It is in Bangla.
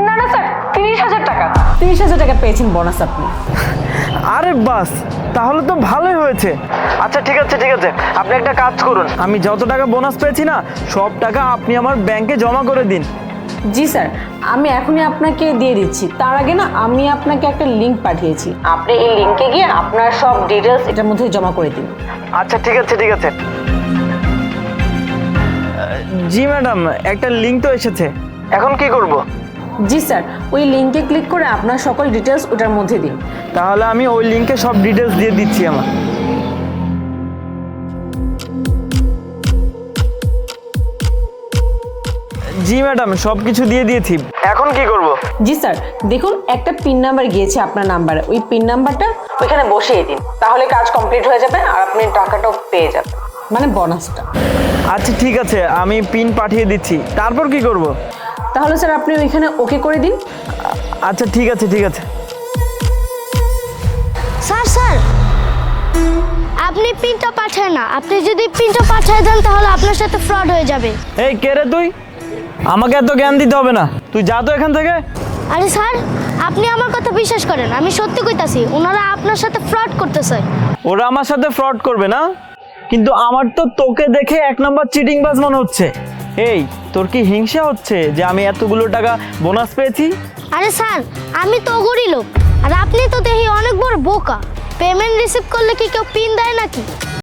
না না স্যার, 30,000 টাকা। 30,000 টাকা পেয়েছেন বোনাস আপনি। আরে বাস, তাহলে তো ভালোই হয়েছে। আচ্ছা ঠিক আছে ঠিক আছে, আপনি একটা কাজ করুন, আমি যত টাকা বোনাস পেয়েছি না সব টাকা আপনি আমার ব্যাংকে জমা করে দিন। জি স্যার, আমি এখনই আপনাকে দিয়ে দিচ্ছি। তার আগে না আমি আপনাকে একটা লিংক পাঠিয়েছি, আপনি এই লিংকে গিয়ে আপনার সব ডিটেলস এটার মধ্যে জমা করে দিন। আচ্ছা ঠিক আছে ঠিক আছে। জি ম্যাডাম, একটা লিংক তো এসেছে, এখন কি করব? জি স্যার, ওই লিংকে ক্লিক করে আপনার সকল ডিটেলস ওটার মধ্যে দিন। তাহলে আমি ওই লিংকে সব ডিটেলস দিয়ে দিচ্ছি আমার। জি ম্যাডাম, সব কিছু দিয়ে দিয়েছি, এখন কি করব? জি স্যার, দেখুন একটা পিন নাম্বার গিয়েছে আপনার নাম্বারে, ওই পিন নাম্বারটা ওইখানে বসিয়ে দিন, তাহলে কাজ কমপ্লিট হয়ে যাবে আর আপনি টাকাটাও পেয়ে যাবেন, মানে বোনাসটা। আচ্ছা ঠিক আছে, আমি পিন পাঠিয়ে দিচ্ছি, তারপর কি করব? তাহলে স্যার আপনি ওইখানে ওকে করে দিন। আচ্ছা ঠিক আছে ঠিক আছে। স্যার স্যার, আপনি পিনটা পাঠান না। আপনি যদি পিনটা পাঠিয়ে দেন তাহলে আপনার সাথে ফ্রড হয়ে যাবে। এই কে রে তুই? আমাকে এত জ্ঞান দিতে হবে না, তুই যা তো এখান থেকে। আরে স্যার, আপনি আমার কথা বিশ্বাস করেন, আমি সত্যি কইতাছি, ওনারা আপনার সাথে ফ্রড করতেছে। ওরা আমার সাথে ফ্রড করবে না, কিন্তু আমার তো তোকে দেখে এক নম্বর চিটিংবাজ মনে হচ্ছে। এই, তোর কি হিংসা হচ্ছে যে আমি এতগুলো টাকা বোনাস পেয়েছি? আরে স্যার, আমি তো গরিব লোক, আর আপনি তো দেখি অনেক বড় বোকা। পেমেন্ট রিসিভ করলে কি কেউ পিন দেয় নাকি?